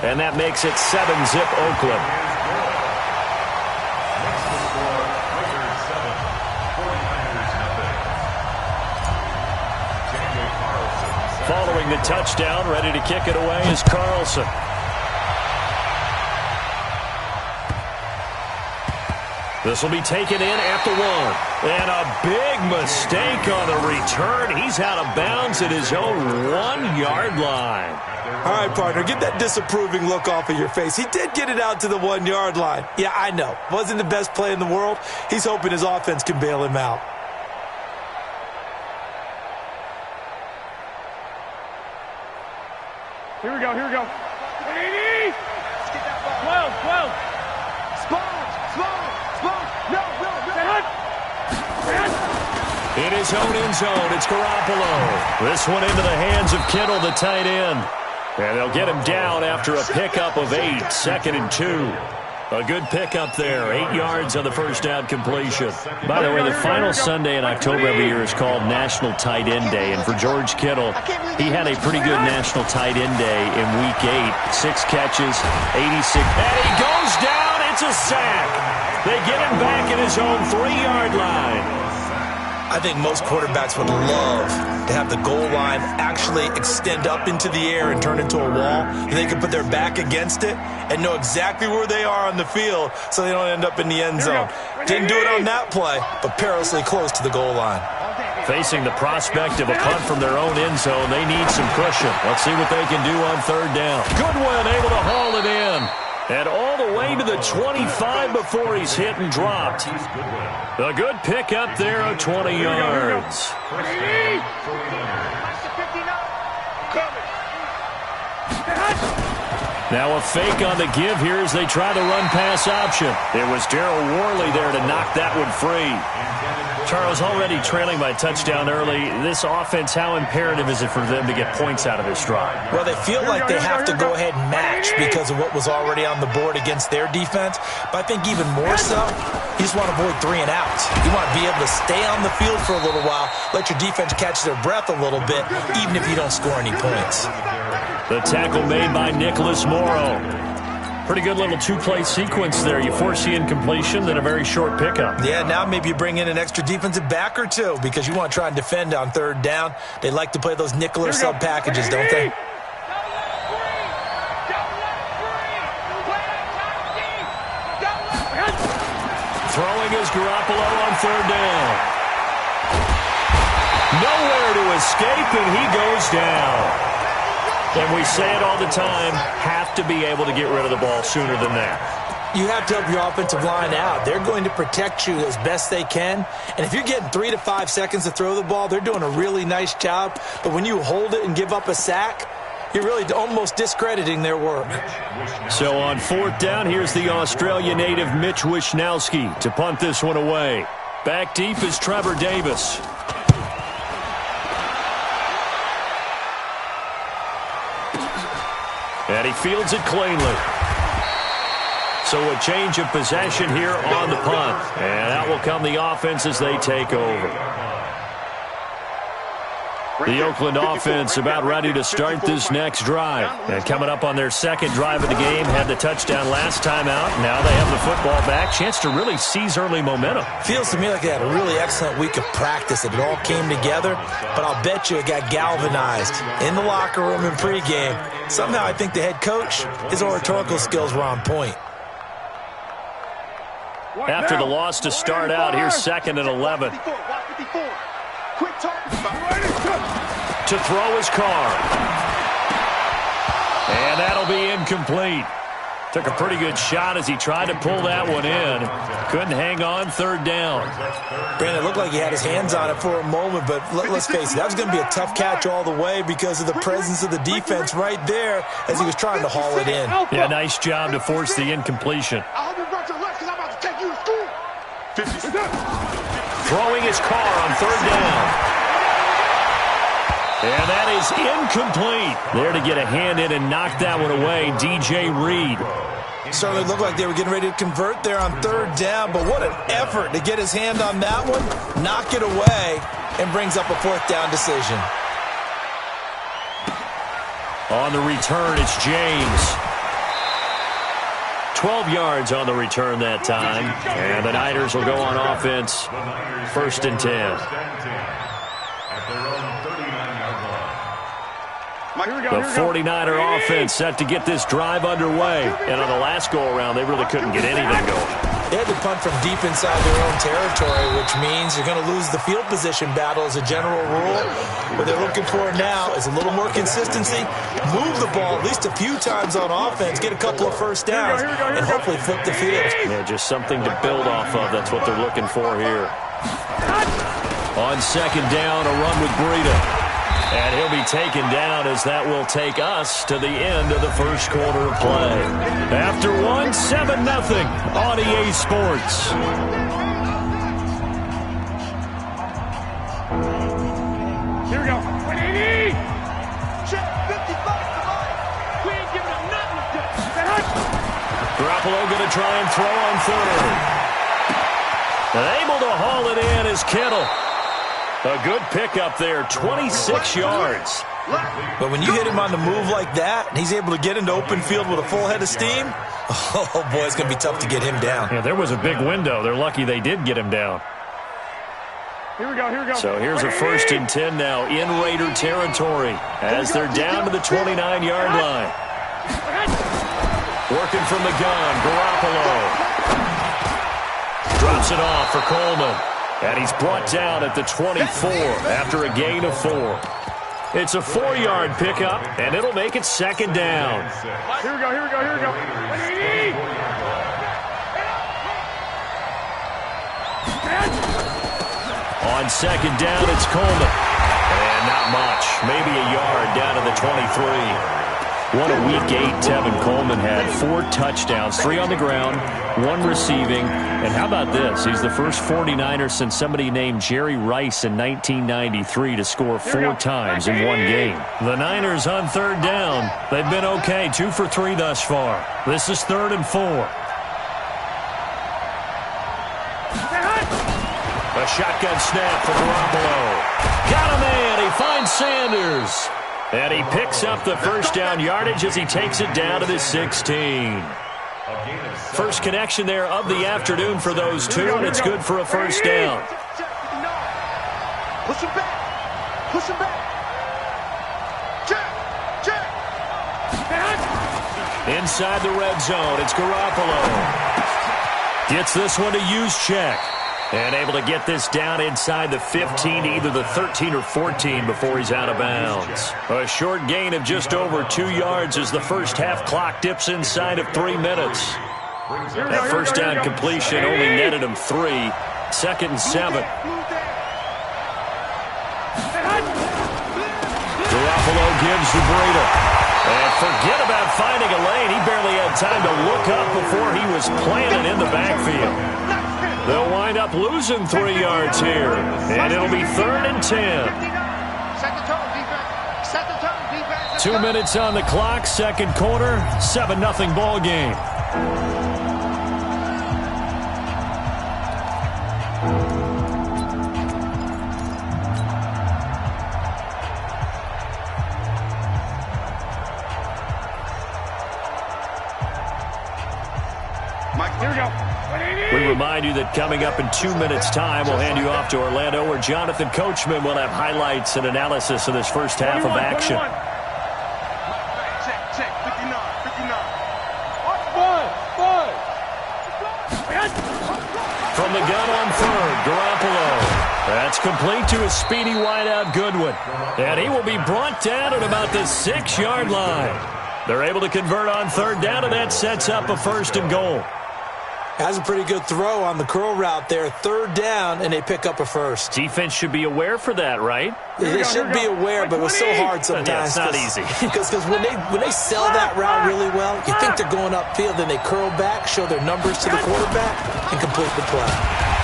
And that makes it 7-zip Oakland. Following the touchdown, ready to kick it away is Carlson. This will be taken in at the 1. And a big mistake on the return. He's out of bounds at his own 1-yard line. All right, partner, get that disapproving look off of your face. He did get it out to the 1-yard line. Yeah, I know. Wasn't the best play in the world. He's hoping his offense can bail him out. Here we go, here we go. 80! 12. In his own end zone, it's Garoppolo. This one into the hands of Kittle, the tight end. And they'll get him down after a pickup of 8, 2nd and 2. A good pickup there, 8 yards on the first down completion. By the way, the final Sunday in October every year is called National Tight End Day. And for George Kittle, he had a pretty good National Tight End Day in Week 8. 6 catches, 86. And he goes down. It's a sack. They get him back at his own 3-yard line. I think most quarterbacks would love to have the goal line actually extend up into the air and turn into a wall. And they can put their back against it and know exactly where they are on the field so they don't end up in the end zone. Didn't do it on that play, but perilously close to the goal line. Facing the prospect of a punt from their own end zone, they need some cushion. Let's see what they can do on 3rd down. Goodwin able to haul it in. And all the way to the 25 before he's hit and dropped. A good pickup there of 20 yards. Now a fake on the give here as they try the run-pass option. It was Darryl Worley there to knock that one free. Charles, already trailing by touchdown early. This offense, how imperative is it for them to get points out of this drive? Well, they feel like they have to go ahead and match because of what was already on the board against their defense. But I think even more so, you just want to avoid 3 and outs. You want to be able to stay on the field for a little while, let your defense catch their breath a little bit, even if you don't score any points. The tackle made by Nicholas Morrow. Pretty good little 2-play sequence there. You force the incompletion, then a very short pickup. Yeah, now maybe you bring in an extra defensive back or 2 because you want to try and defend on 3rd down. They like to play those nickel or sub packages, don't they? Throwing is Garoppolo on 3rd down. Nowhere to escape, and he goes down. And we say it all the time, have to be able to get rid of the ball sooner than that. You have to help your offensive line out. They're going to protect you as best they can. And if you're getting 3 to 5 seconds to throw the ball, they're doing a really nice job. But when you hold it and give up a sack, you're really almost discrediting their work. So on 4th down, here's the Australia native Mitch Wishnowsky to punt this one away. Back deep is Trevor Davis. And he fields it cleanly. So a change of possession here on the punt. And out will come the offense as they take over. The Oakland offense about ready to start this next drive. And coming up on their 2nd drive of the game, had the touchdown last time out. Now they have the football back. Chance to really seize early momentum. Feels to me like they had a really excellent week of practice. It all came together. But I'll bet you it got galvanized in the locker room in pregame. Somehow I think the head coach, his oratorical skills were on point. After the loss to start out, here's 2nd and 11. To throw his car. And that'll be incomplete. Took a pretty good shot as he tried to pull that one in. Couldn't hang on 3rd down. Brandon, it looked like he had his hands on it for a moment, but let's face it, that was going to be a tough catch all the way because of the presence of the defense right there as he was trying to haul it in. Yeah, nice job to force the incompletion. Throwing his car on 3rd down. And that is incomplete. There to get a hand in and knock that one away, DJ Reed. Certainly looked like they were getting ready to convert there on 3rd down, but what an effort to get his hand on that one, knock it away, and brings up a 4th down decision. On the return, it's James. 12 yards on the return that time. And the Niners will go on offense, 1st and 10. The 49er offense set to get this drive underway. And on the last go-around, they really couldn't get anything going. They had to punt from deep inside their own territory, which means you're going to lose the field position battle as a general rule. What they're looking for now is a little more consistency, move the ball at least a few times on offense, get a couple of first downs, and hopefully flip the field. Yeah, just something to build off of. That's what they're looking for here. On 2nd down, a run with Breida. And he'll be taken down as that will take us to the end of the first quarter of play. After 7-0 on EA Sports. Here we go. 180. Check 55. We ain't giving up nothing. Garoppolo going to try and throw on 3rd. And able to haul it in is Kittle. A good pickup there, 26 yards. But when you hit him on the move like that, and he's able to get into open field with a full head of steam, oh, boy, it's going to be tough to get him down. Yeah, there was a big window. They're lucky they did get him down. Here we go. So here's a 1st and 10 now in Raider territory as they're down to the 29-yard line. Working from the gun, Garoppolo. Drops it off for Coleman. And he's brought down at the 24 after a gain of 4. It's a 4-yard pickup, and it'll make it 2nd down. Here we go. 180. On 2nd down, it's Coleman. And not much. Maybe a yard down to the 23. What a week 8 Tevin Coleman had. 4 touchdowns, 3 on the ground, 1 receiving. And how about this? He's the first 49er since somebody named Jerry Rice in 1993 to score 4 times in 1 game. The Niners on 3rd down. They've been okay, 2 for 3 thus far. This is 3rd and 4. A shotgun snap for Garoppolo. Got a man. He finds Sanders. And he picks up the first down yardage as he takes it down to the 16. First connection there of the afternoon for those two, and it's good for a first down. Push him back. Push him back. Check. Inside the red zone, it's Garoppolo. Gets this one to use check. And able to get this down inside the 15, either the 13 or 14 before he's out of bounds. A short gain of just over 2 yards as the first half clock dips inside of 3 minutes. That first down completion only netted him 3. 2nd and 7. Garoppolo gives to Breida. And forget about finding a lane. He barely had time to look up before he was planted in the backfield. They'll wind up losing 3 yards here. And it'll be 3rd and 10. Set the tone, defense. Set the tone, defense. 2 minutes on the clock, 2nd quarter, 7-0 ball game. Here we go. We remind you that coming up in 2 minutes' time, we'll hand you off to Orlando, where Jonathan Coachman will have highlights and analysis of this first half of action. 21. Check, 59. From the gun on 3rd, Garoppolo. That's complete to his speedy wideout Goodwin. And he will be brought down at about the 6-yard line. They're able to convert on 3rd down, and that sets up a 1st and goal. Has a pretty good throw on the curl route there. 3rd down, and they pick up a 1st. Defense should be aware for that, right? They should be aware, but it was so hard sometimes. Yeah, it's not easy. Because when they sell that route really well, you think they're going upfield, then they curl back, show their numbers to the quarterback, and complete the play.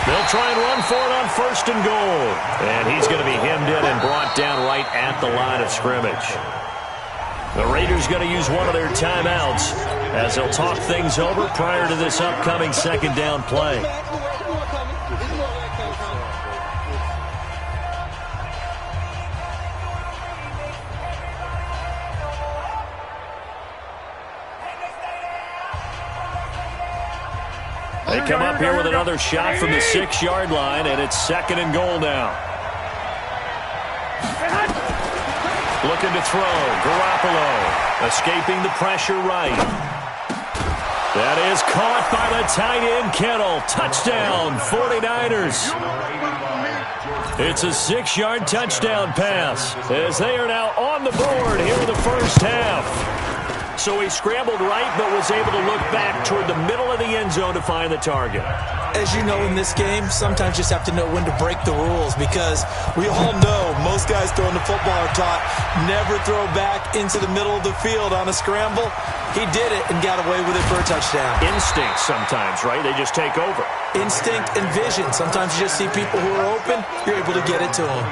They'll try and run for it on 1st and goal. And he's going to be hemmed in and brought down right at the line of scrimmage. The Raiders going to use one of their timeouts as they'll talk things over prior to this upcoming 2nd down play. They come up here with another shot from the 6-yard line, and it's 2nd and goal now. Looking to throw. Garoppolo escaping the pressure right. That is caught by the tight end, Kittle. Touchdown, 49ers. It's a 6-yard touchdown pass as they are now on the board here in the first half. So he scrambled right but was able to look back toward the middle of the end zone to find the target. As you know, in this game, sometimes you just have to know when to break the rules, because we all know most guys throwing the football are taught never throw back into the middle of the field on a scramble. He did it and got away with it for a touchdown. Instinct sometimes, right? They just take over. Instinct and vision. Sometimes you just see people who are open, you're able to get it to them.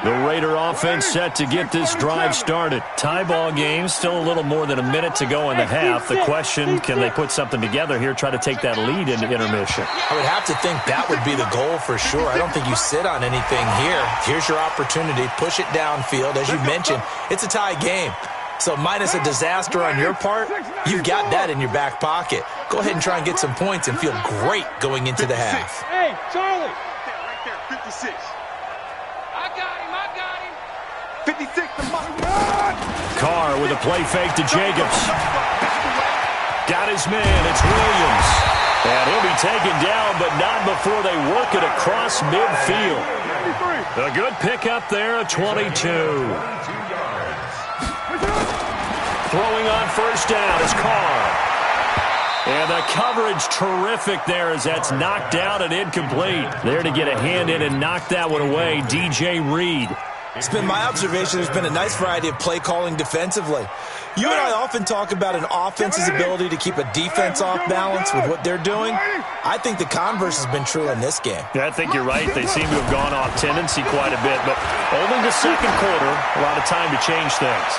The Raider offense set to get this drive started. Tie ball game, still a little more than a minute to go in the half. The question, can they put something together here, try to take that lead into intermission? I would have to think that would be the goal for sure. I don't think you sit on anything here. Here's your opportunity. Push it downfield. As you mentioned, it's a tie game. So minus a disaster on your part, you've got that in your back pocket. Go ahead and try and get some points and feel great going into the half. Hey, Charlie. Right there, 56. I got him. 56 to Carr with a play fake to Jacobs. Got his man. It's Williams. And he'll be taken down, but not before they work it across midfield. A good pickup there, a 22. Throwing on first down is Carr. And the coverage terrific there as that's knocked down and incomplete. There to get a hand in and knock that one away, DJ Reed. It's been my observation there's been a nice variety of play calling defensively. You and I often talk about an offense's ability to keep a defense off balance with what they're doing. I think the converse has been true in this game. Yeah, I think you're right. They seem to have gone off tendency quite a bit, but only the second quarter, a lot of time to change things.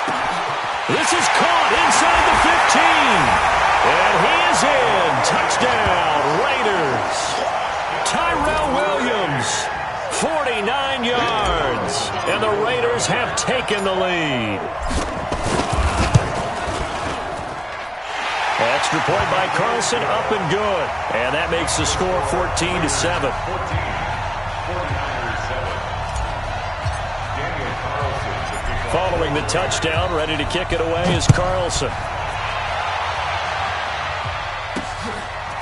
This is caught inside the 15. And he is in. Touchdown, Raiders. Tyrell Williams, 49 yards. And the Raiders have taken the lead. Extra point by Carlson, up and good. And that makes the score 14-7. Following the touchdown, ready to kick it away is Carlson.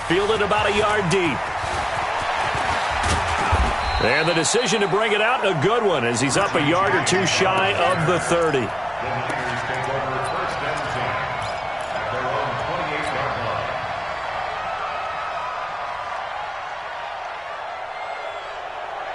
Fielded about a yard deep. And the decision to bring it out, a good one, as he's up a yard or two shy of the 30.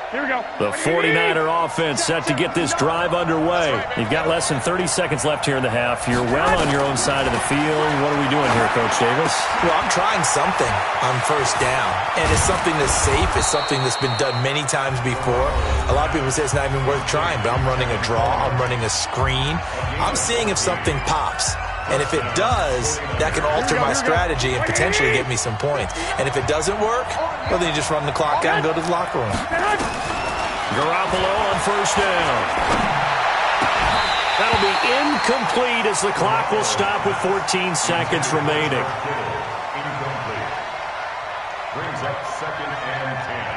Here we go. The 49er offense set to get this drive underway. You've got less than 30 seconds left here in the half. You're well on your own side of the field. What are we doing here, Coach Davis? Well, I'm trying something on first down, and it's something that's safe. It's something that's been done many times before. A lot of people say it's not even worth trying, but I'm running a draw. I'm running a screen. I'm seeing if something pops. And if it does, that can alter my strategy and potentially get me some points. And if it doesn't work, well, then you just run the clock out and go to the locker room. Garoppolo on first down. That'll be incomplete as the clock will stop with 14 seconds remaining. Brings up 2nd and 10.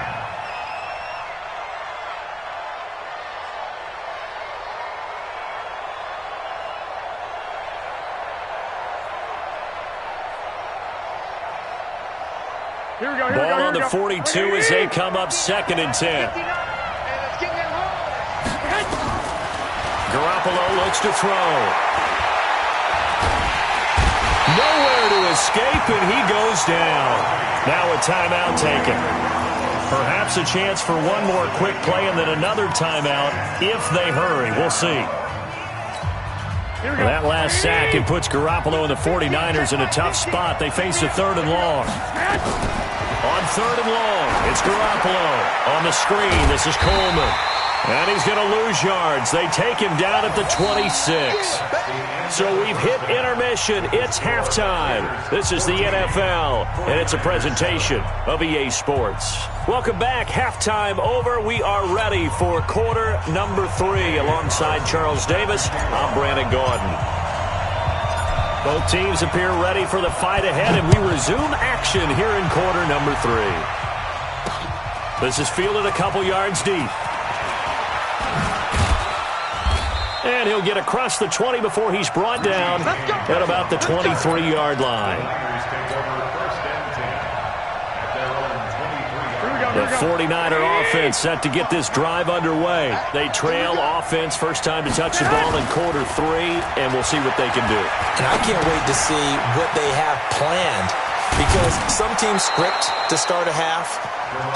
Ball on the 42 as they come up 2nd and 10. Garoppolo looks to throw. Nowhere to escape, and he goes down. Now a timeout taken. Perhaps a chance for one more quick play and then another timeout if they hurry. We'll see. That last sack, it puts Garoppolo and the 49ers in a tough spot. They face a 3rd and long. On 3rd and long, it's Garoppolo. On the screen, this is Coleman. And he's going to lose yards. They take him down at the 26. So we've hit intermission. It's halftime. This is the NFL, and it's a presentation of EA Sports. Welcome back. Halftime over. We are ready for quarter number 3. Alongside Charles Davis, I'm Brandon Gaudin. Both teams appear ready for the fight ahead, and we resume action here in quarter number 3. This is fielded a couple yards deep. And he'll get across the 20 before he's brought down at about the 23-yard line. The 49er offense set to get this drive underway. They trail offense, first time to touch the ball in quarter 3, and we'll see what they can do. And I can't wait to see what they have planned, because some teams script to start a half.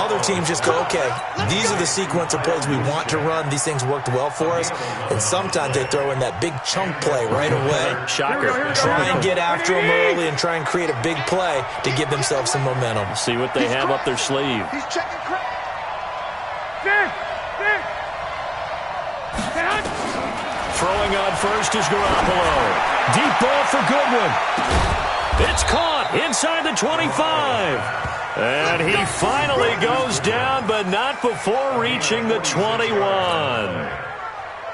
Other teams just go, okay, these are the sequence of plays we want to run. These things worked well for us. And sometimes they throw in that big chunk play right away. Shocker. Try and get after them early and try and create a big play to give themselves some momentum. See what they have up their sleeve. He's checking crack. Throwing on first is Garoppolo. Deep ball for Goodwin. It's caught inside the 25. And he finally goes down, but not before reaching the 21.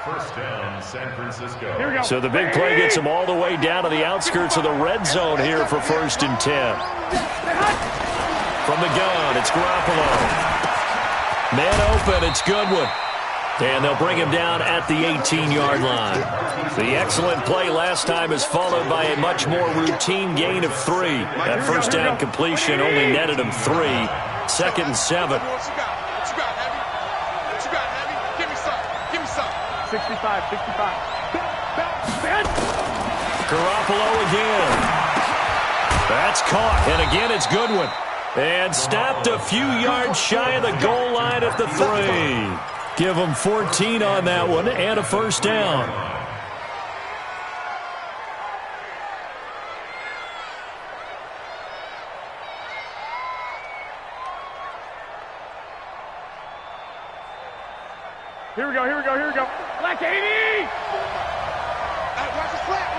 First down, San Francisco. So the big play gets him all the way down to the outskirts of the red zone here for 1st and 10. From the gun, it's Garoppolo. Man open, it's Goodwin. And they'll bring him down at the 18-yard line. The excellent play last time is followed by a much more routine gain of 3. That first down completion only netted him 3. 2nd and 7. What you got, Heavy? What you got, Heavy? Give me some. 65. Garoppolo again. That's caught. And again, it's Goodwin. And snapped a few yards shy of the goal line at the 3. Give them 14 on that one and a first down. Here we go. Black 80! Watch his flat.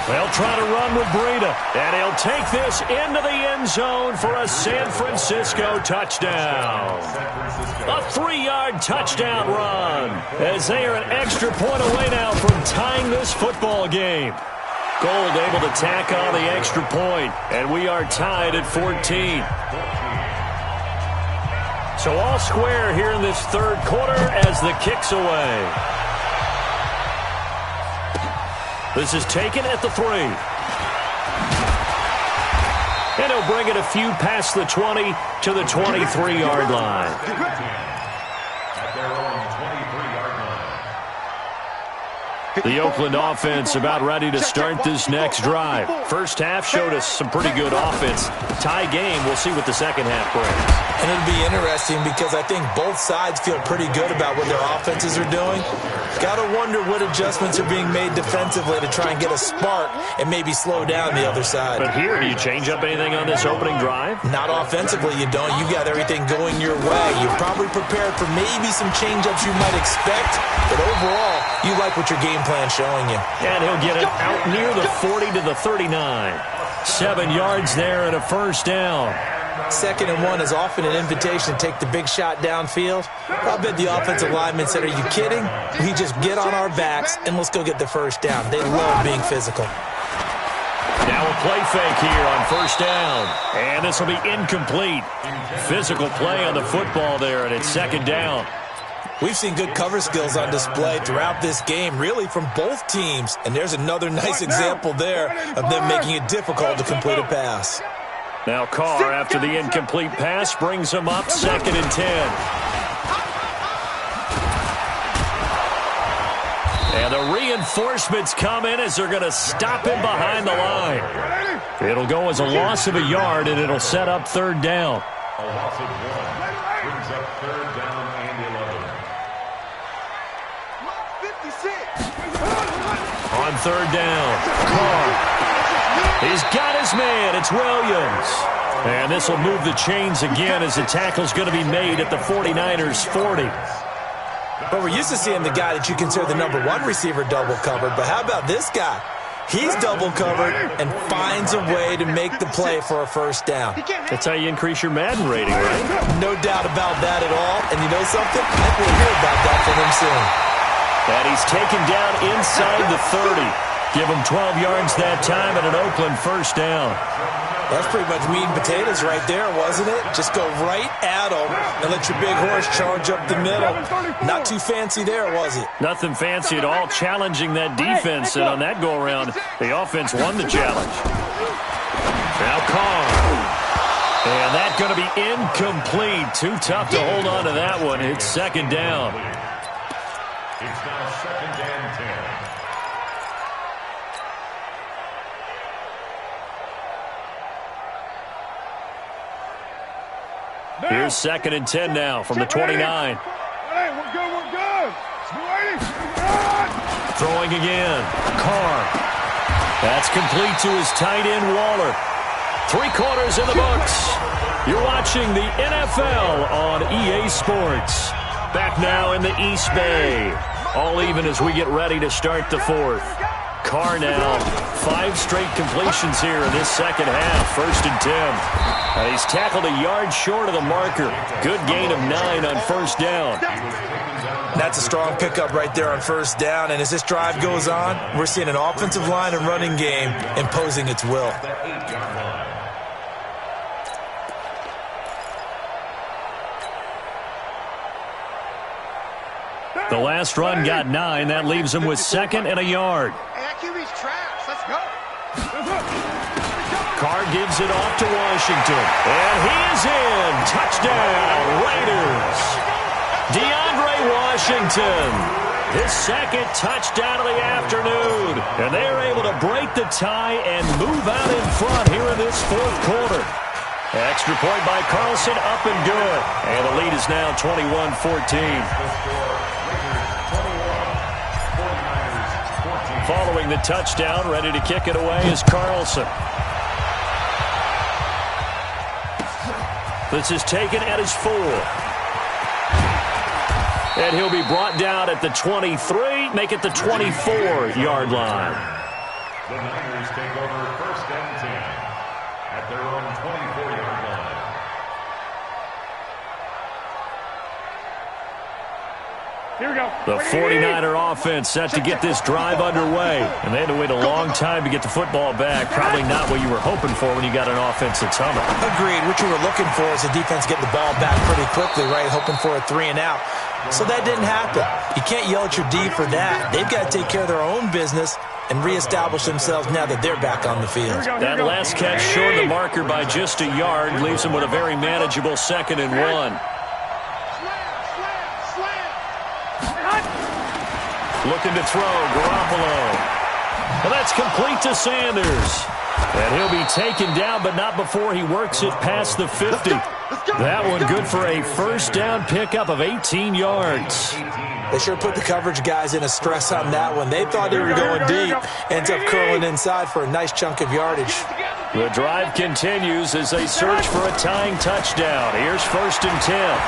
They'll try to run with Breida, and he'll take this into the end zone for a San Francisco touchdown. A 3-yard touchdown run, as they are an extra point away now from tying this football game. Gold able to tack on the extra point, and we are tied at 14. So all square here in this 3rd quarter as the kick's away. This is taken at the 3. And he'll bring it a few past the 20 to the 23-yard line. At their own 23-yard line. The Oakland offense about ready to start this next drive. First half showed us some pretty good offense. Tie game, we'll see what the second half brings. And it'll be interesting because I think both sides feel pretty good about what their offenses are doing. Got to wonder what adjustments are being made defensively to try and get a spark and maybe slow down the other side. But here, do you change up anything on this opening drive? Not offensively, you don't. You got everything going your way. You're probably prepared for maybe some change-ups you might expect, but overall, you like what your game plan's showing you. And he'll get it out near the 40 to the 39. 7 yards there and a first down. 2nd and 1 is often an invitation to take the big shot downfield. I bet the offensive linemen said, are you kidding? We just get on our backs and let's go get the first down. They love being physical. Now a play fake here on first down. And this will be incomplete. Physical play on the football there, and it's 2nd down. We've seen good cover skills on display throughout this game, really from both teams. And there's another nice example there of them making it difficult to complete a pass. Now Carr, after the incomplete pass, brings him up 2nd and 10. And the reinforcements come in as they're going to stop him behind the line. It'll go as a loss of a yard, and it'll set up 3rd down. A loss of 1 brings up 3rd down and 11. On 3rd down, Carr. He's got his man. It's Williams. And this will move the chains again as the tackle's going to be made at the 49ers' 40. But we're used to seeing the guy that you consider the #1 receiver double covered. But how about this guy? He's double covered and finds a way to make the play for a first down. That's how you increase your Madden rating, right? No doubt about that at all. And you know something? I think we'll hear about that from him soon. And he's taken down inside the 30. Give him 12 yards that time and an Oakland first down. That's pretty much meat and potatoes right there, wasn't it? Just go right at him and let your big horse charge up the middle. Not too fancy there, was it? Nothing fancy at all, challenging that defense. And on that go-around, the offense won the challenge. Now Carr. And that's going to be incomplete. Too tough to hold on to that one. It's second down. It's now second and 10. Here's second and 10 now from the 29. Hey, we're good. Throwing again. Carr. That's complete to his tight end, Waller. 3 quarters in the books. You're watching the NFL on EA Sports. Back now in the East Bay. All even as we get ready to start the fourth. Carr now, 5 straight completions here in this second half. First and 10. He's tackled a yard short of the marker. Good gain of 9 on first down. That's a strong pickup right there on first down. And as this drive goes on, we're seeing an offensive line and running game imposing its will. The last run got 9. That leaves him with second and a yard. Hey, that QB's trash. Let's go. Carr gives it off to Washington. And he is in. Touchdown, Raiders. DeAndre Washington. His second touchdown of the afternoon. And they are able to break the tie and move out in front here in this fourth quarter. Extra point by Carlson, up and good. And the lead is now 21-14. Following the touchdown, ready to kick it away is Carlson. This is taken at his 4. And he'll be brought down at the 23, make it the 24-yard line. The Niners take over first and 10 at their own 24-yard line. Here we go. The 49er offense set to get this drive underway. And they had to wait a long time to get the football back. Probably not what you were hoping for when you got an offense that's humming. Agreed. What you were looking for is the defense getting the ball back pretty quickly, right? Hoping for a 3 and out. So that didn't happen. You can't yell at your D for that. They've got to take care of their own business and reestablish themselves now that they're back on the field. That last catch short of the marker by just a yard leaves them with a very manageable second and 1. Looking to throw, Garoppolo. And that's complete to Sanders. And he'll be taken down, but not before he works it past the 50. That one good for a first down pickup of 18 yards. They sure put the coverage guys in a stress on that one. They thought they were going deep. Ends up curling inside for a nice chunk of yardage. The drive continues as they search for a tying touchdown. Here's first and 10.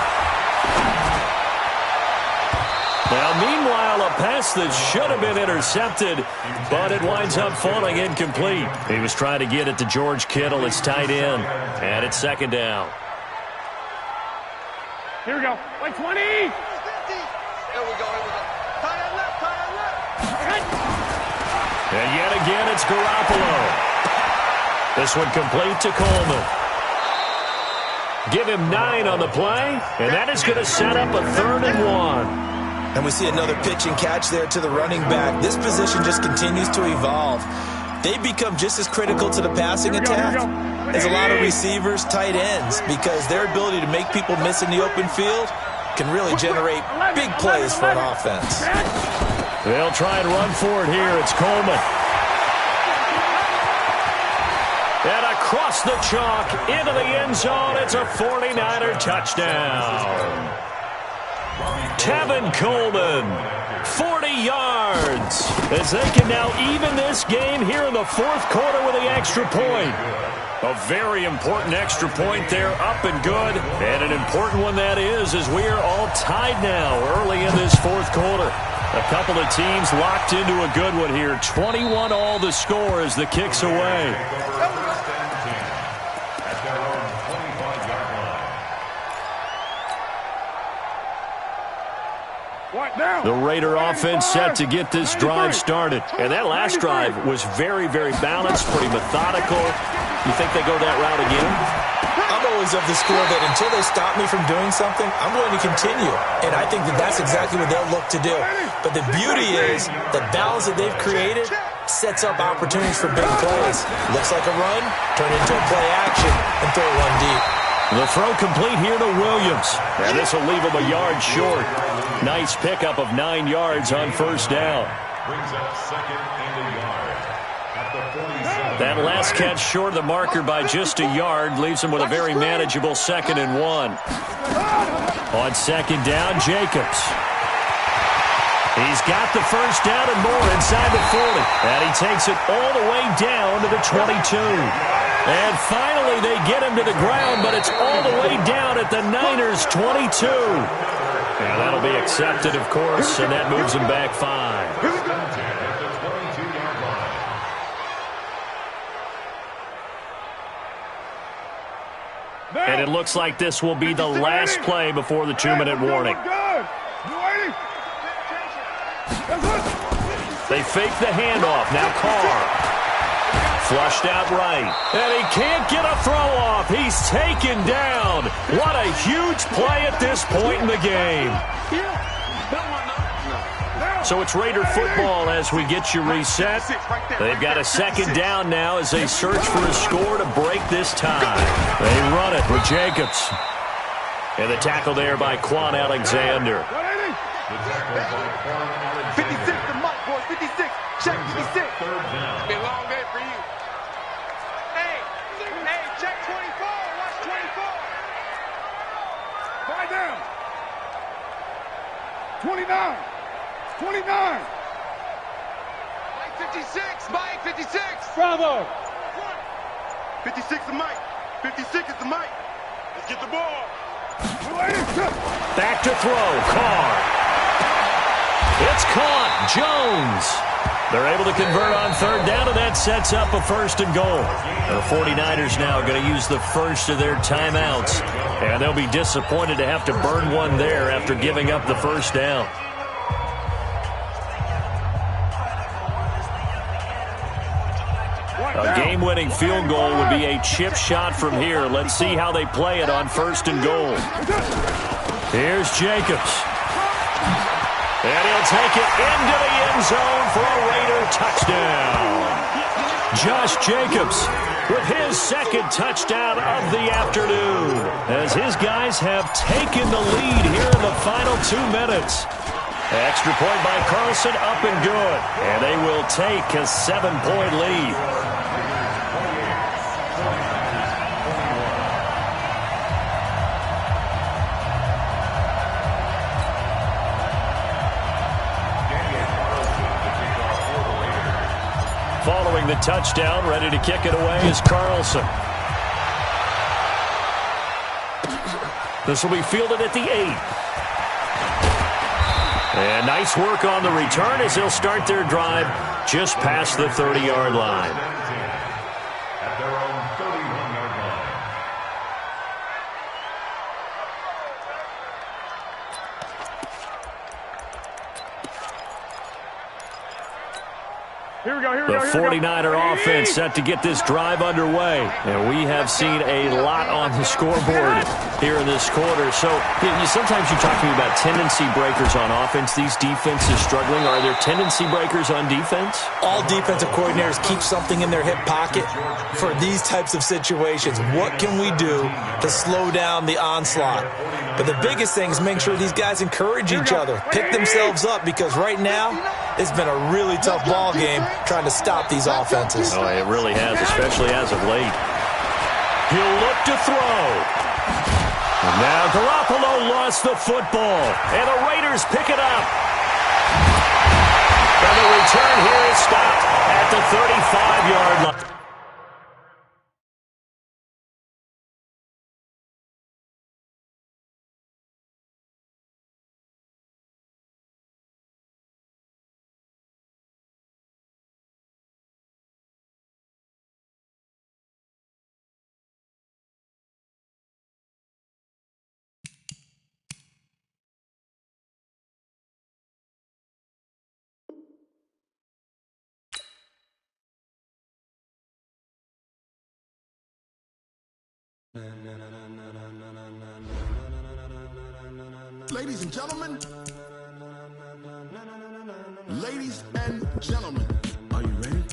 Now, meanwhile, a pass that should have been intercepted, but it winds up falling incomplete. He was trying to get it to George Kittle, his tight end, and it's second down. Here we go. Like 20. Here we go. Tie on left. And yet again, it's Garoppolo. This one complete to Coleman. Give him 9 on the play, and that is going to set up a 3rd and 1. And we see another pitch and catch there to the running back. This position just continues to evolve. They become just as critical to the passing attack as a lot of receivers, tight ends, because their ability to make people miss in the open field can really generate big plays for an offense. They'll try and run for it here. It's Coleman. And across the chalk into the end zone. It's a 49er touchdown. Tevin Coleman, 40 yards, as they can now even this game here in the fourth quarter with the extra point. A very important extra point there, up and good, and an important one that is, as we are all tied now early in this fourth quarter. A couple of teams locked into a good one here. 21 all the score as the kick's away. The Raider offense set to get this drive started. And that last drive was very, very balanced, pretty methodical. You think they go that route again? I'm always of the school that until they stop me from doing something, I'm going to continue. And I think that that's exactly what they'll look to do. But the beauty is the balance that they've created sets up opportunities for big plays. Looks like a run, turn into a play action, and throw one deep. The throw complete here to Williams. And this will leave him a yard short. Nice pickup of 9 yards on first down. Brings up second and a yard at the 47. That last catch short of the marker by just a yard leaves him with a very manageable 2nd and 1. On second down, Jacobs. He's got the first down and more inside the 40. And he takes it all the way down to the 22. And finally they get him to the ground, but it's all the way down at the Niners' 22. And that'll be accepted, of course, and that moves him back 5. And it looks like this will be the last play before the 2-minute warning. They fake the handoff. Now Carr. Flushed out right. And he can't get a throw off. He's taken down. What a huge play at this point in the game. So it's Raider football as we get you reset. They've got a second down now as they search for a score to break this tie. They run it with Jacobs. And the tackle there by Quan Alexander. 56 to Mike, boys. 56. Check 56. Be a long day for you. Hey, check 24. Watch 24. 5 down. 29. 29. Mike 56. Mike 56. Bravo. 56 to Mike. 56 is to Mike. Let's get the ball. Back to throw. Carr. It's caught. Jones. They're able to convert on third down, and that sets up a 1st and goal. The 49ers now going to use the first of their timeouts, and they'll be disappointed to have to burn one there after giving up the first down. A game-winning field goal would be a chip shot from here. Let's see how they play it on 1st and goal. Here's Jacobs. And he'll take it into the end zone for a Raider touchdown. Josh Jacobs with his 2nd touchdown of the afternoon as his guys have taken the lead here in the final 2 minutes. Extra point by Carlson, up and good. And they will take a 7-point lead. Following the touchdown, ready to kick it away is Carlson. This will be fielded at the 8. And nice work on the return as they'll start their drive just past the 30-yard line. At their own 31-yard line. The 49er offense set to get this drive underway. And we have seen a lot on the scoreboard here in this quarter. So sometimes you talk to me about tendency breakers on offense. These defenses struggling. Are there tendency breakers on defense? All defensive coordinators keep something in their hip pocket for these types of situations. What can we do to slow down the onslaught? But the biggest thing is make sure these guys encourage each other, pick themselves up, because right now it's been a really tough ball game trying to stop these offenses. Oh, it really has, especially as of late. He'll look to throw. And now Garoppolo lost the football, and the Raiders pick it up. And the return here is stopped at the 35-yard line. Ladies and gentlemen, ladies and gentlemen, are you ready?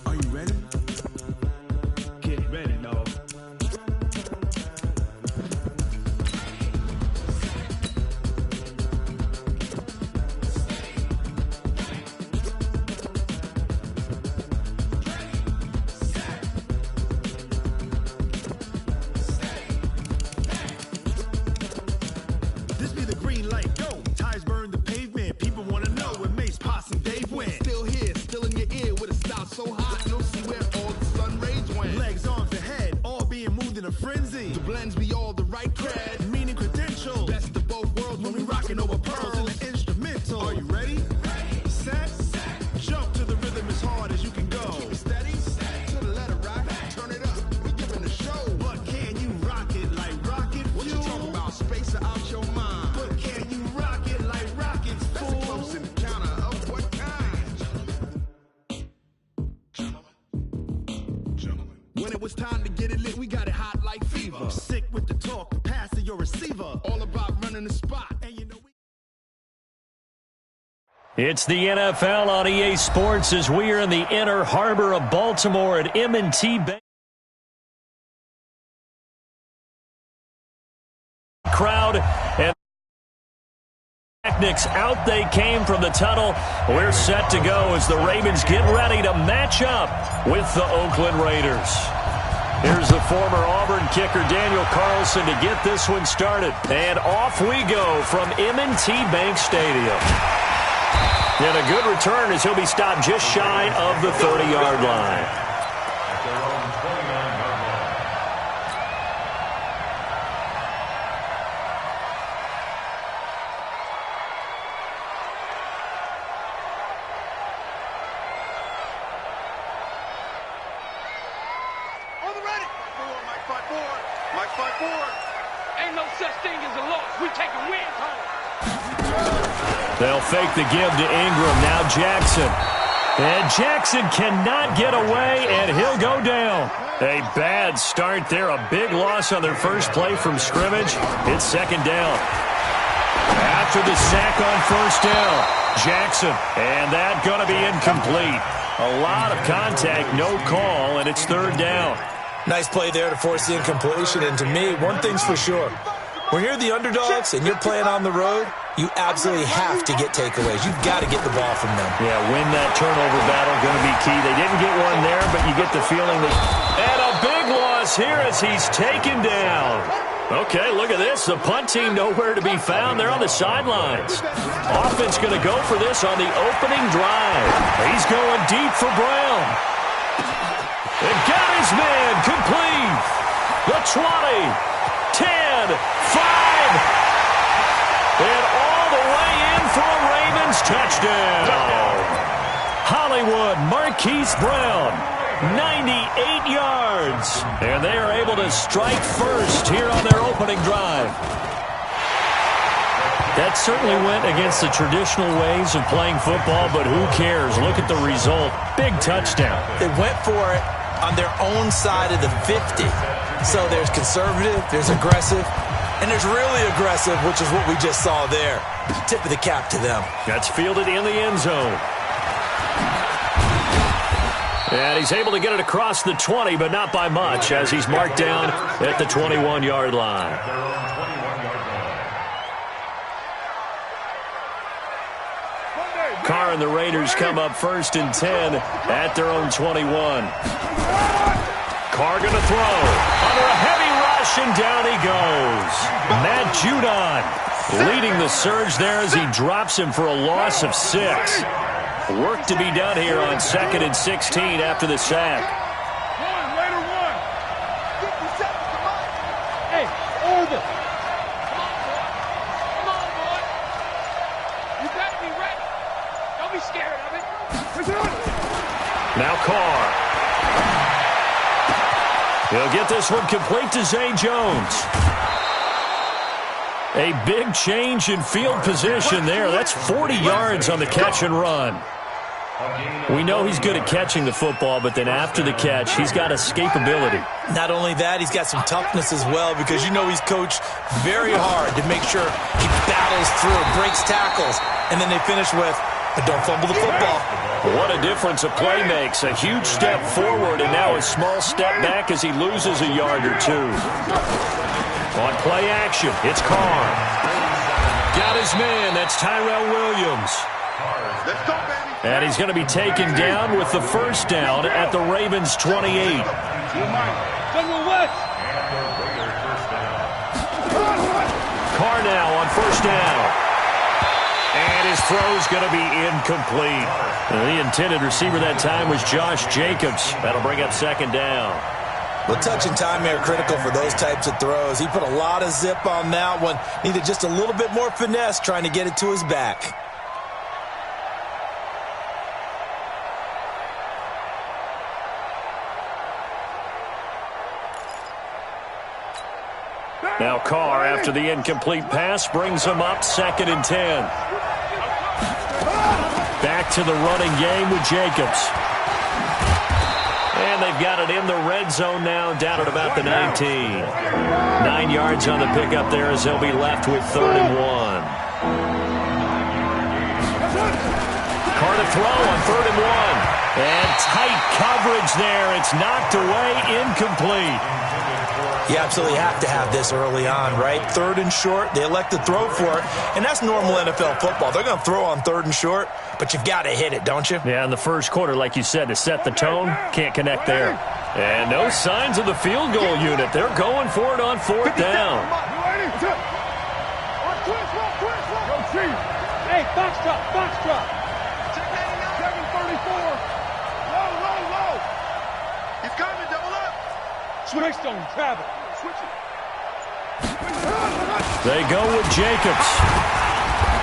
Are you ready? Get ready, dog. This be the green light, go. Tires burn the pavement. People want to know where Mace, Posse, and Dave went. Still here, still in your ear with a style so hot. No see where all the sun rays went. Legs, arms, and head, all being moved in a frenzy. The blends be all the right cred, meaning credentials. Best of both worlds when we rocking over pearls in the instrumental. Are you ready? Set, jump to the rhythm as hard as you can go. Keep it steady, to the letter right. Turn it up, we giving the show. But can you rock it like rocket fuel? What you talking about? Space out your mind. But can you rock it like rockets, fool? That's a close encounter of what kind? Gentlemen. When it was time to get it lit, we got it hot like fever. Sick with the talk, pass to your receiver. All about running the spot, and you know we... It's the NFL on EA Sports as we are in the inner harbor of Baltimore at M&T Bank. Crowd and Knicks out they came from the tunnel. We're set to go as the Ravens get ready to match up with the Oakland Raiders. Here's the former Auburn kicker Daniel Carlson to get this one started. And off we go from M&T Bank Stadium. And a good return as he'll be stopped just shy of the 30-yard line. At their own 29-yard line. On the ready. Mike 5-4. Mike 5-4. Ain't no such thing as a loss. We taking wins home. They'll fake the give to Ingram. Now Jackson. And Jackson cannot get away, and he'll go down. A bad start there. A big loss on their first play from scrimmage. It's second down. After the sack on first down, Jackson. And that going to be incomplete. A lot of contact, no call, and it's third down. Nice play there to force the incompletion. And to me, one thing's for sure. When you're the underdogs and you're playing on the road, you absolutely have to get takeaways. You've got to get the ball from them. Yeah, win that turnover battle, going to be key. They didn't get one there, but you get the feeling that... And a big loss here as he's taken down. Okay, look at this. The punt team nowhere to be found. They're on the sidelines. Offense going to go for this on the opening drive. He's going deep for Brown. And got his man complete. The 20. 10, 5, and all the way in for a Ravens touchdown. Hollywood Marquise Brown, 98 yards, and they are able to strike first here on their opening drive. That certainly went against the traditional ways of playing football, but who cares? Look at the result. Big touchdown. They went for it on their own side of the 50. So there's conservative, there's aggressive, and there's really aggressive, which is what we just saw there. Tip of the cap to them. That's fielded in the end zone. And he's able to get it across the 20, but not by much, as he's marked down at the 21-yard line. At their own 21-yard line. Carr and the Raiders come up first and 10 at their own 21. Carr going to throw. Under a heavy rush, and down he goes. Matt Judon leading the surge there as he drops him for a loss of 6. Work to be done here on 2nd and 16 after the sack. Raider 1. 50 seconds to mark. Hey, over. Come on, boy. You better be ready. Don't be scared of it. Now Carr. He'll get this one complete to Zay Jones. A big change in field position there. That's 40 yards on the catch and run. We know he's good at catching the football, but then after the catch, he's got escapability. Not only that, he's got some toughness as well because you know he's coached very hard to make sure he battles through, breaks tackles, and then they finish with, but don't fumble the football. What a difference a play makes. A huge step forward and now a small step back as he loses a yard or two. On play action, it's Carr. Got his man. That's Tyrell Williams. Let's go, baby. And he's going to be taken down with the first down at the Ravens' 28. Carr now on first down. And his throw's going to be incomplete. The intended receiver that time was Josh Jacobs. That'll bring up second down. Well, touch and time are critical for those types of throws. He put a lot of zip on that one. Needed just a little bit more finesse trying to get it to his back. Now Carr, after the incomplete pass, brings him up 2nd and 10. Back to the running game with Jacobs. And they've got it in the red zone now, down at about the 19. 9 yards on the pickup there as they'll be left with 3rd and 1. Carr to throw on 3rd and 1. And tight coverage there. It's knocked away, incomplete. You absolutely have to have this early on, right? 3rd and short, they elect to throw for it, and that's normal NFL football. They're going to throw on 3rd and short, but you've got to hit it, don't you? Yeah, in the first quarter, like you said, to set the tone, can't connect there. And no signs of the field goal unit. They're going for it on 4th down. Hey, box drop. 734. Low. He's coming, double up. Switch on Travis. Switch it. They go with Jacobs.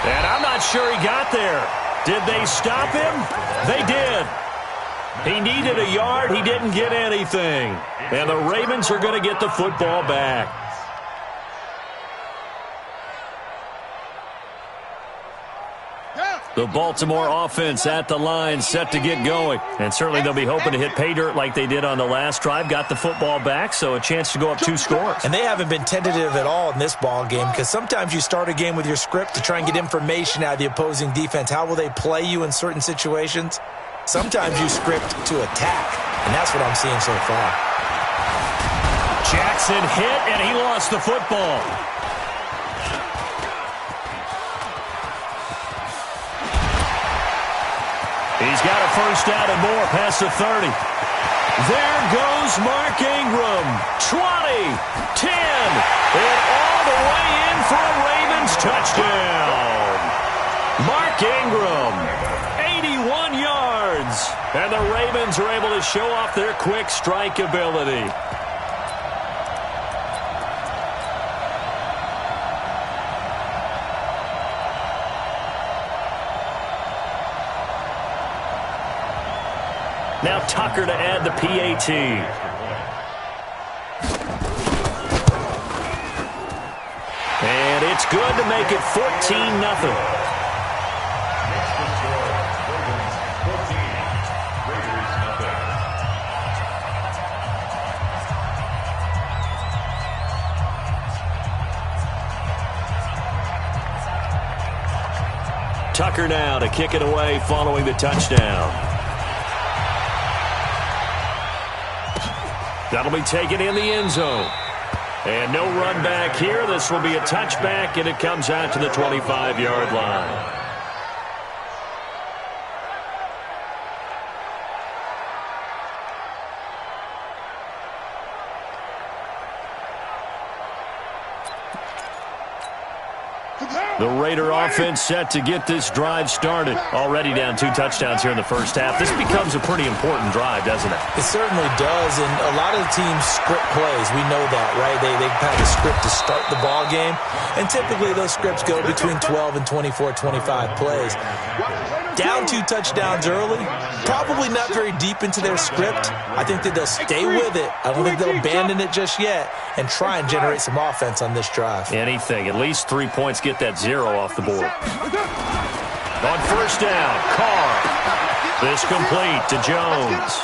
And I'm not sure he got there. Did they stop him? They did. He needed a yard. He didn't get anything. And the Ravens are going to get the football back. The Baltimore offense at the line, set to get going. And certainly they'll be hoping to hit pay dirt like they did on the last drive. Got the football back, so a chance to go up 2 scores. And they haven't been tentative at all in this ball game because sometimes you start a game with your script to try and get information out of the opposing defense. How will they play you in certain situations? Sometimes you script to attack, and that's what I'm seeing so far. Jackson hit, and he lost the football. He's got a first down and more past the 30. There goes Mark Ingram. 20, 10, and all the way in for a Ravens touchdown. Mark Ingram, 81 yards. And the Ravens are able to show off their quick strike ability. Now Tucker to add the PAT. And it's good to make it 14-0. Tucker now to kick it away following the touchdown. That'll be taken in the end zone. And no run back here. This will be a touchback, and it comes out to the 25-yard line. The Raider offense set to get this drive started. Already down 2 touchdowns here in the first half. This becomes a pretty important drive, doesn't it? It certainly does, and a lot of the teams script plays. We know that, right? They have a script to start the ball game, and typically those scripts go between 12 and 24, 25 plays. Down 2 touchdowns early, probably not very deep into their script. I think that they'll stay with it. I don't think they'll abandon it just yet and try and generate some offense on this drive. Anything. At least 3 points, get that 0 off the board. On first down, Carr. This complete to Jones.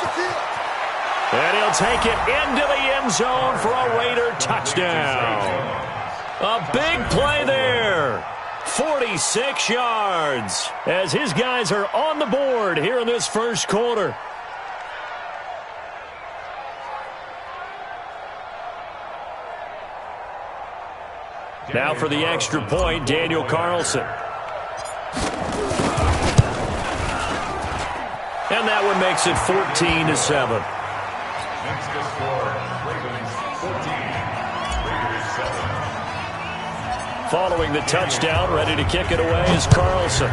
And he'll take it into the end zone for a Raider touchdown. A big play there. 46 yards as his guys are on the board here in this first quarter. Now for the extra point, Daniel Carlson. And that one makes it 14-7. Next to score, Ravens 14, Raiders 7. Following the touchdown, ready to kick it away is Carlson.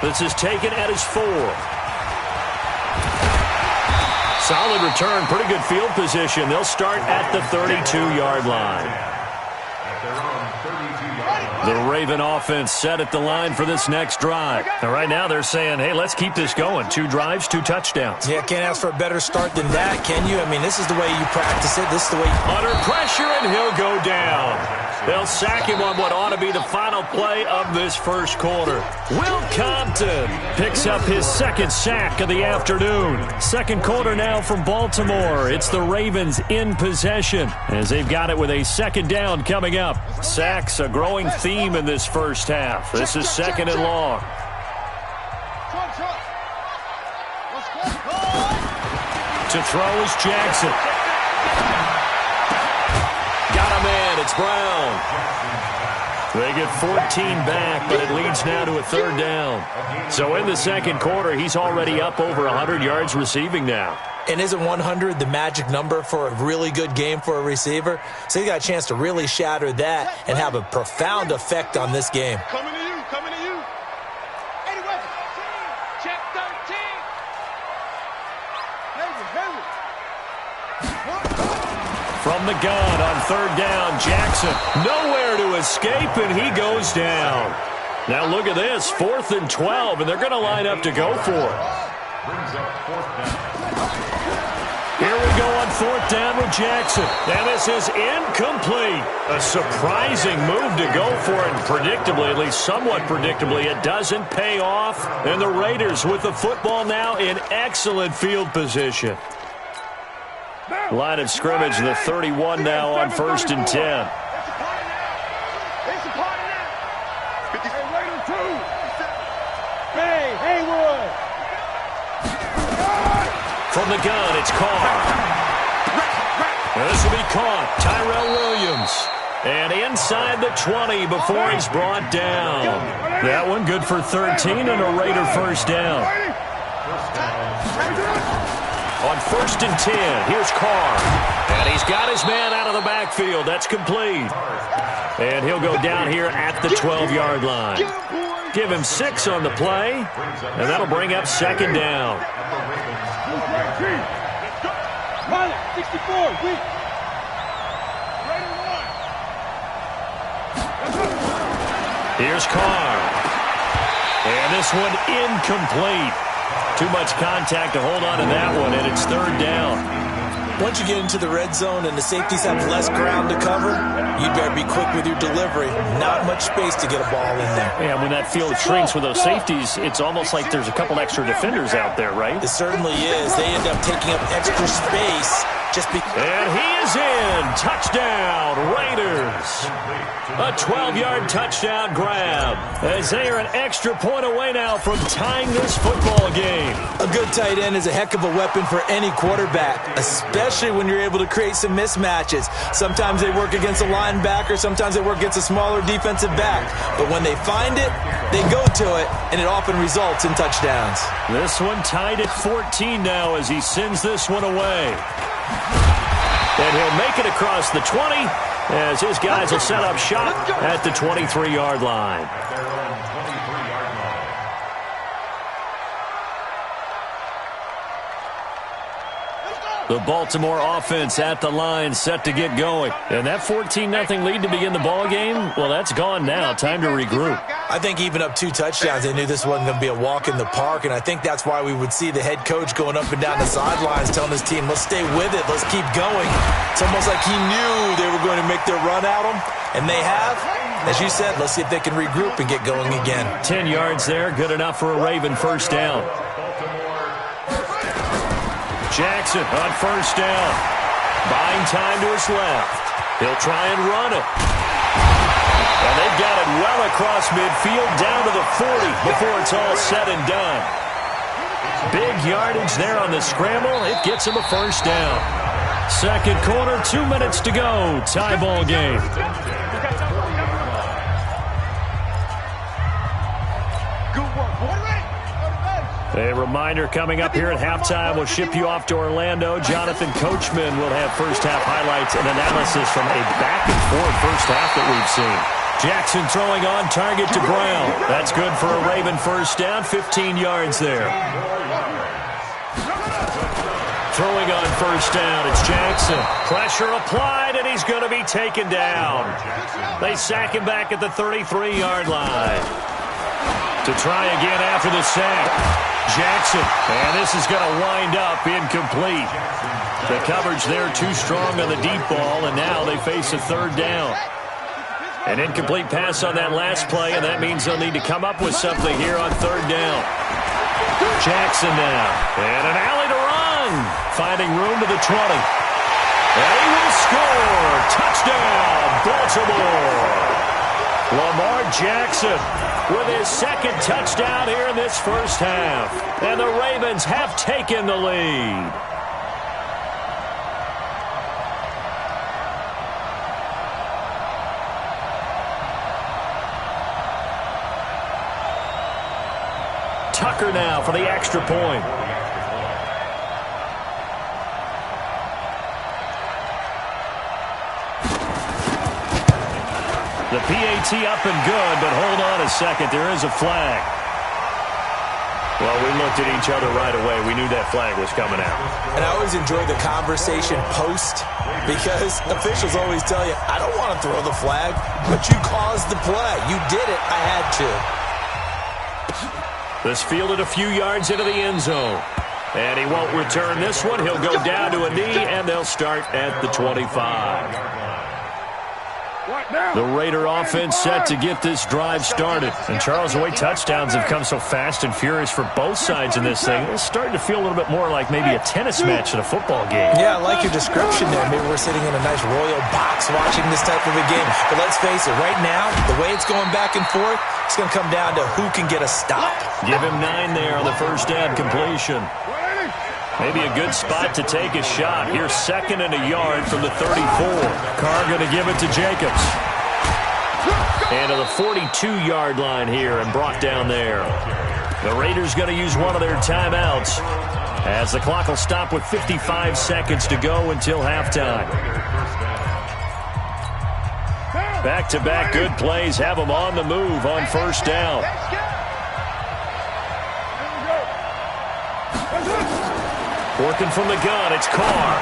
This is taken at his 4. Solid return, pretty good field position. They'll start at the 32-yard line. At their own 32-yard line. The Raven offense set at the line for this next drive. And right now they're saying, hey, let's keep this going. 2 drives, 2 touchdowns. Yeah, can't ask for a better start than that, can you? I mean, this is the way you practice it. This is the way Under pressure, and he'll go down. They'll sack him on what ought to be the final play of this first quarter. Will Compton picks up his second sack of the afternoon. Second quarter now from Baltimore. It's the Ravens in possession as they've got it with a second down coming up. Sacks a growing theme in this first half. This is second and long. To throw is Jackson. Got a man. It's Brown. They get 14 back, but it leads now to a third down. So in the second quarter, he's already up over 100 yards receiving now. And isn't 100 the magic number for a really good game for a receiver? So he got a chance to really shatter that and have a profound effect on this game. Coming to you, coming to you. 81. Check 13. From the gun on third down, Jackson nowhere to escape, and he goes down. Now look at this, 4th and 12, and they're going to line up to go for it. Brings up 4th down. Here we go on 4th down with Jackson. And this is incomplete. A surprising move to go for it. And predictably, at least somewhat predictably, it doesn't pay off. And the Raiders with the football now in excellent field position. Line of scrimmage, the 31 now on 1st and 10. It's a party now. 50. Hey, Raider 2. Hey, Haywood. From the gun, it's Carr. And this will be caught. Tyrell Williams. And inside the 20 before he's brought down. That one good for 13 and a Raider first down. On 1st and 10, here's Carr. And he's got his man out of the backfield. That's complete. And he'll go down here at the 12-yard line. Give him 6 on the play, and that'll bring up second down. 64, weak. Here's Carr. And this one incomplete. Too much contact to hold on to that one, and it's third down. Once you get into the red zone and the safeties have less ground to cover, you better be quick with your delivery. Not much space to get a ball in there. Yeah, when that field shrinks with those safeties, it's almost like there's a couple extra defenders out there, right? It certainly is. They end up taking up extra space just because. And he is in. Touchdown, Raiders. A 12-yard touchdown grab as they are an extra point away now from tying this football game. A good tight end is a heck of a weapon for any quarterback, especially when you're able to create some mismatches. Sometimes they work against a linebacker, sometimes they work against a smaller defensive back. But when they find it, they go to it, and it often results in touchdowns. This one tied at 14 now as he sends this one away. And he'll make it across the 20 as his guys will set up shop at the 23-yard line. At their own 23-yard line. The Baltimore offense at the line set to get going. And that 14-0 lead to begin the ball game, well, that's gone now. Time to regroup. I think even up 2 touchdowns, they knew this wasn't going to be a walk in the park, and I think that's why we would see the head coach going up and down the sidelines telling his team, let's stay with it, let's keep going. It's almost like he knew they were going to make their run at him, and they have. As you said, let's see if they can regroup and get going again. 10 yards there, good enough for a Raven first down. Baltimore Jackson on first down. Buying time to his left. He'll try and run it. And they've got it well across midfield down to the 40 before it's all said and done. Big yardage there on the scramble. It gets him a first down. Second quarter, 2 minutes to go. Tie ball game. A reminder coming up here at halftime. We'll ship you off to Orlando. Jonathan Coachman will have first-half highlights and analysis from a back-and-forth first half that we've seen. Jackson throwing on target to Brown. That's good for a Raven first down, 15 yards there. Throwing on first down, it's Jackson. Pressure applied, and he's going to be taken down. They sack him back at the 33-yard line. To try again after the sack. Jackson, and this is going to wind up incomplete. The coverage there too strong on the deep ball, and now they face a third down. An incomplete pass on that last play, and that means they'll need to come up with something here on third down. Jackson now, and an alley to run. Finding room to the 20. And he will score. Touchdown, Baltimore. Lamar Jackson with his second touchdown here in this first half. And the Ravens have taken the lead. Tucker now for the extra point. The PAT up and good, but hold on a second. There is a flag. Well, we looked at each other right away. We knew that flag was coming out. And I always enjoy the conversation post because officials always tell you, I don't want to throw the flag, but you caused the play. You did it. I had to. This fielded a few yards into the end zone. And he won't return this one. He'll go down to a knee, and they'll start at the 25. The Raider offense set to get this drive started. And, Charles, the way touchdowns have come so fast and furious for both sides in this thing, it's starting to feel a little bit more like maybe a tennis match in a football game. Yeah, I like your description there. Maybe we're sitting in a nice royal box watching this type of a game. But let's face it, right now, the way it's going back and forth, it's going to come down to who can get a stop. Give him 9 there on the first down completion. Maybe a good spot to take a shot. Here's second and a yard from the 34. Carr going to give it to Jacobs. And to the 42-yard line here and brought down there. The Raiders going to use one of their timeouts as the clock will stop with 55 seconds to go until halftime. Back-to-back good plays have them on the move on first down. Working from the gun, it's Carr.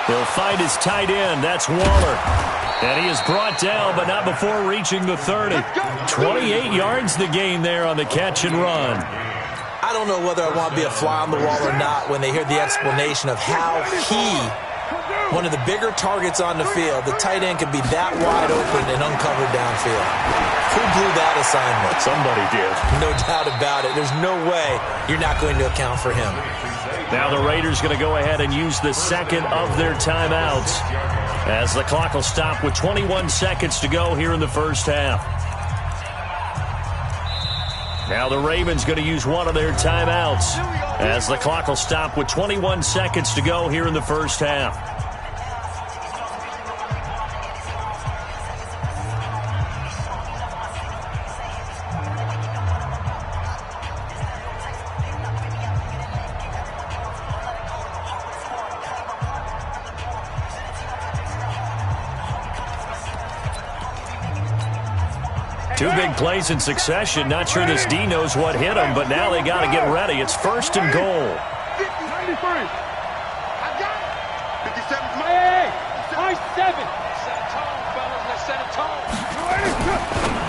He'll find his tight end. That's Waller. And he is brought down, but not before reaching the 30. 28 yards the gain there on the catch and run. I don't know whether I want to be a fly on the wall or not when they hear the explanation of how one of the bigger targets on the field, the tight end can be that wide open and uncovered downfield. Who blew that assignment? Somebody did. No doubt about it. There's no way you're not going to account for him. Now the Raiders going to go ahead and use the second of their timeouts as the clock will stop with 21 seconds to go here in the first half. Now the Ravens going to use one of their timeouts as the clock will stop with 21 seconds to go here in the first half. Two big plays in succession. Not sure this D knows what hit him, but now they got to get ready. It's first and goal. 93. I got it. 57. Hey, high 7. Set a tone, fellas. Let's set a tone.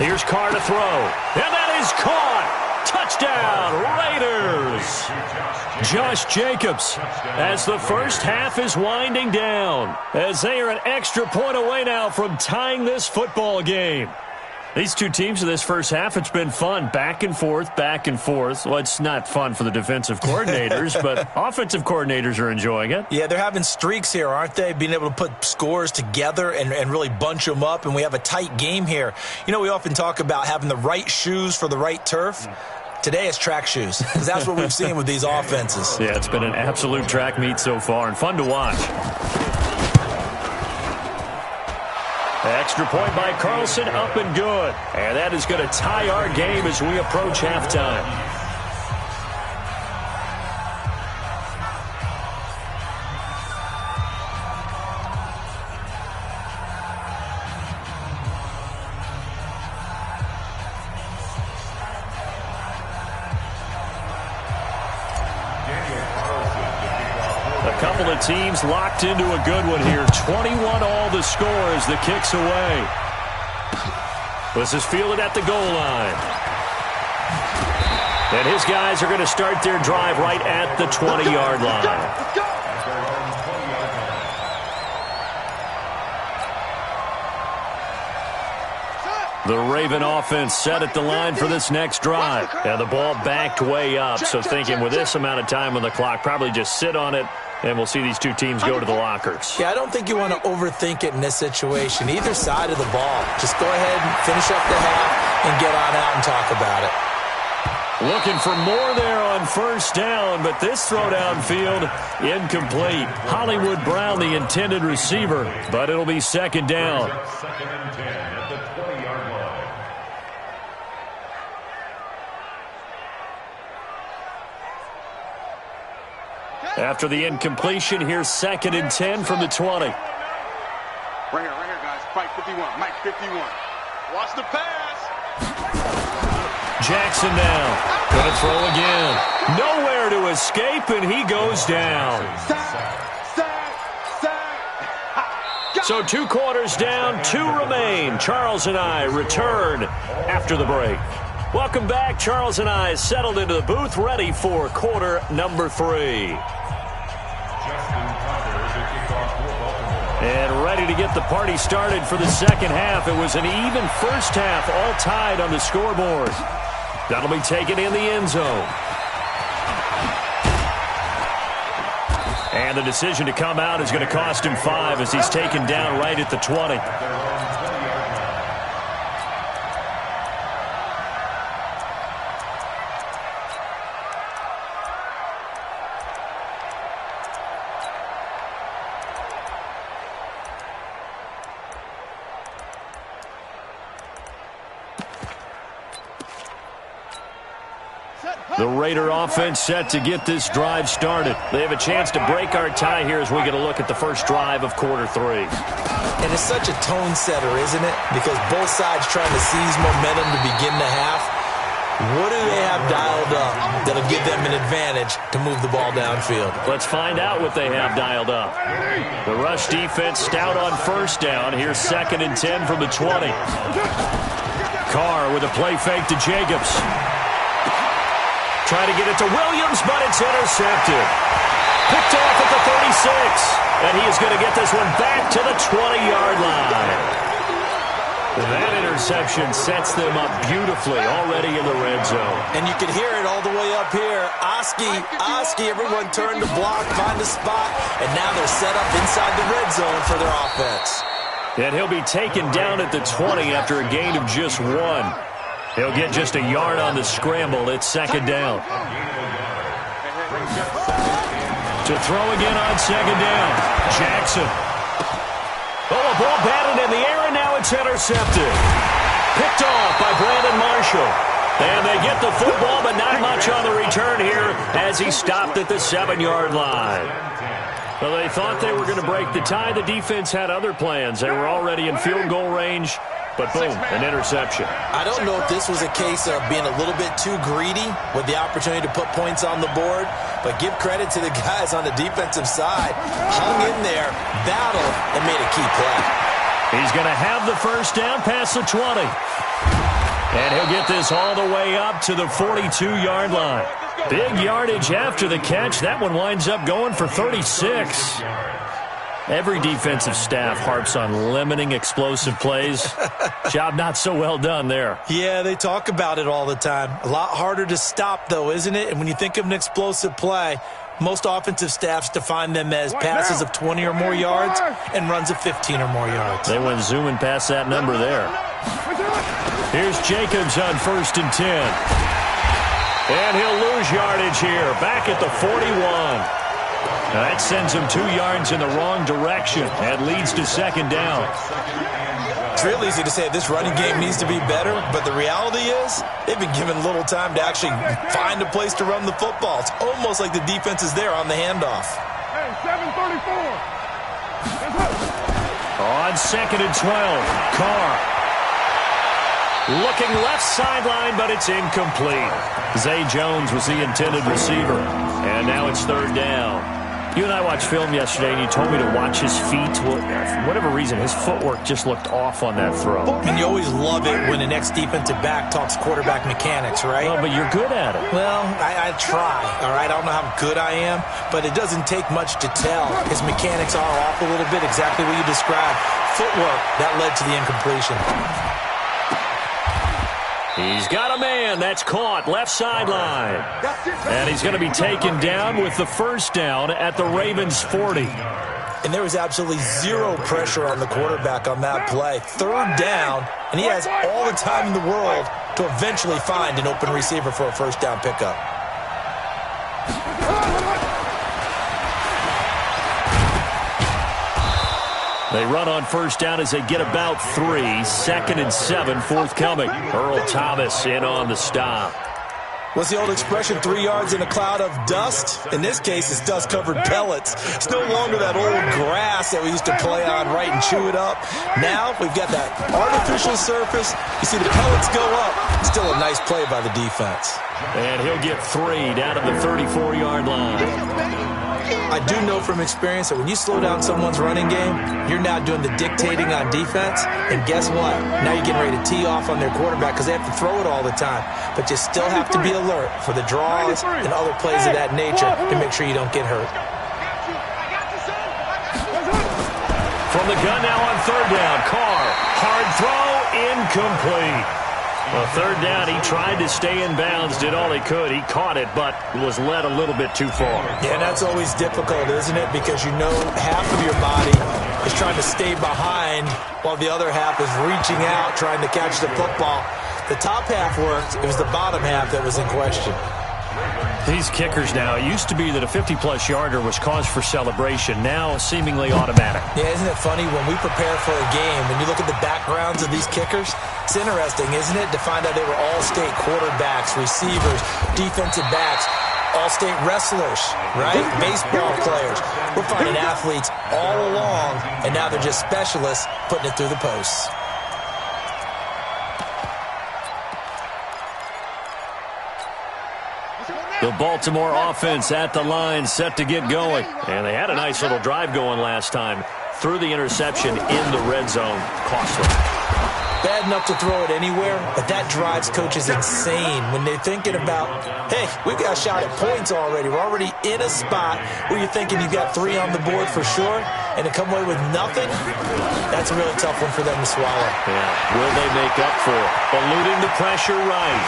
Here's Carr to throw. And that is caught. Touchdown, Raiders. Josh Jacobs as the first half is winding down as they are an extra point away now from tying this football game. These two teams in this first half, it's been fun. Back and forth, back and forth. Well, it's not fun for the defensive coordinators, but offensive coordinators are enjoying it. Yeah, they're having streaks here, aren't they? Being able to put scores together and really bunch them up, and we have a tight game here. You know, we often talk about having the right shoes for the right turf. Today it's track shoes, because that's what we've seen with these offenses. Yeah, it's been an absolute track meet so far, and fun to watch. Extra point by Carlson, up and good. And that is going to tie our game as we approach halftime. A couple of teams locked into a good one here. 21 all the score as the kick's away. This is fielded at the goal line. And his guys are going to start their drive right at the 20-yard line. The Raven offense set at the line for this next drive. And the ball backed way up, so thinking with this amount of time on the clock, probably just sit on it, and we'll see these two teams go to the lockers. Yeah, I don't think you want to overthink it in this situation. Either side of the ball. Just go ahead and finish up the half and get on out and talk about it. Looking for more there on first down, but this throw downfield incomplete. Hollywood Brown, the intended receiver, but it'll be second down. Second and 10 at the 20-yard line. After the incompletion, here's second and 10 from the 20. Right here, guys. Mike 51. Mike 51. Watch the pass. Jackson now. Going to throw again. Nowhere to escape, and he goes down. So 2 quarters down, 2 remain. Charles and I return after the break. Welcome back. Charles and I settled into the booth, ready for quarter number 3. And ready to get the party started for the second half. It was an even first half, all tied on the scoreboard. That'll be taken in the end zone. And the decision to come out is going to cost him 5 as he's taken down right at the 20. The Raider offense set to get this drive started. They have a chance to break our tie here as we get a look at the first drive of quarter 3. And it's such a tone setter, isn't it? Because both sides trying to seize momentum to begin the half. What do they have dialed up that'll give them an advantage to move the ball downfield? Let's find out what they have dialed up. The rush defense stout on first down. Here's second and 10 from the 20. Carr with a play fake to Jacobs. Trying to get it to Williams, but it's intercepted. Picked off at the 36. And he is going to get this one back to the 20-yard line. That interception sets them up beautifully already in the red zone. And you can hear it all the way up here. Oski, everyone turned to block, find a spot, and now they're set up inside the red zone for their offense. And he'll be taken down at the 20 after a gain of just 1. He'll get just a yard on the scramble. It's second down. To throw again on second down. Jackson. Oh, a ball batted in the air, and now it's intercepted. Picked off by Brandon Marshall. And they get the football, but not much on the return here as he stopped at the 7-yard line. Well, they thought they were going to break the tie. The defense had other plans. They were already in field goal range. But boom, an interception. I don't know if this was a case of being a little bit too greedy with the opportunity to put points on the board, but give credit to the guys on the defensive side. Hung in there, battled, and made a key play. He's going to have the first down past the 20. And he'll get this all the way up to the 42-yard line. Big yardage after the catch. That one winds up going for 36. Every defensive staff harps on limiting explosive plays. Job not so well done there. Yeah, they talk about it all the time. A lot harder to stop, though, isn't it? And when you think of an explosive play, most offensive staffs define them as passes of 20 or more yards and runs of 15 or more yards. They went zooming past that number there. Here's Jacobs on 1st and 10. And he'll lose yardage here, back at the 41. That sends him 2 yards in the wrong direction and leads to 2nd down. It's real easy to say this running game needs to be better, but the reality is they've been given little time to actually find a place to run the football. It's almost like the defense is there on the handoff. Hey, 7:34. On 2nd and 12, Carr. Looking left sideline, but it's incomplete. Zay Jones was the intended receiver, and now it's 3rd down. You and I watched film yesterday, and you told me to watch his feet. Well, for whatever reason, his footwork just looked off on that throw. And you always love it when the next defensive back talks quarterback mechanics, right? Well, but you're good at it. Well, I try, all right? I don't know how good I am, but it doesn't take much to tell. His mechanics are off a little bit, exactly what you described. Footwork, that led to the incompletion. He's got a man. That's caught. Left sideline. And he's going to be taken down with the 1st down at the Ravens' 40. And there was absolutely zero pressure on the quarterback on that play. 3rd down, and he has all the time in the world to eventually find an open receiver for a 1st down pickup. They run on 1st down as they get about 3. 2nd and 7 forthcoming. Earl Thomas in on the stop. What's the old expression, 3 yards in a cloud of dust? In this case, it's dust-covered pellets. It's no longer that old grass that we used to play on, right, and chew it up. Now we've got that artificial surface. You see the pellets go up. Still a nice play by the defense. And he'll get 3 down to the 34-yard line. I do know from experience that when you slow down someone's running game, you're now doing the dictating on defense. And guess what? Now you're getting ready to tee off on their quarterback because they have to throw it all the time. But you still have to be alert for the draws and other plays of that nature to make sure you don't get hurt. From the gun now on 3rd down. Carr. Hard throw. Incomplete. Well, 3rd down, he tried to stay in bounds, did all he could. He caught it, but was led a little bit too far. Yeah, and that's always difficult, isn't it? Because you know half of your body is trying to stay behind while the other half is reaching out, trying to catch the football. The top half worked. It was the bottom half that was in question. These kickers now, it used to be that a 50-plus yarder was cause for celebration. Now, seemingly automatic. Yeah, isn't it funny? When we prepare for a game, when you look at the backgrounds of these kickers, it's interesting, isn't it, to find out they were all-state quarterbacks, receivers, defensive backs, all-state wrestlers, right? Baseball players. We're finding athletes all along, and now they're just specialists putting it through the posts. The Baltimore offense at the line, set to get going. And they had a nice little drive going last time. Threw the interception in the red zone. Costly. Bad enough to throw it anywhere, but that drives coaches insane when they're thinking about, hey, we've got a shot at points already. We're already in a spot where you're thinking you've got 3 on the board for sure, and to come away with nothing, that's a really tough one for them to swallow. Yeah. Will they make up for it? Eluding the pressure right.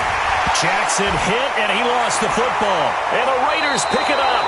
Jackson hit, and he lost the football. And the Raiders pick it up.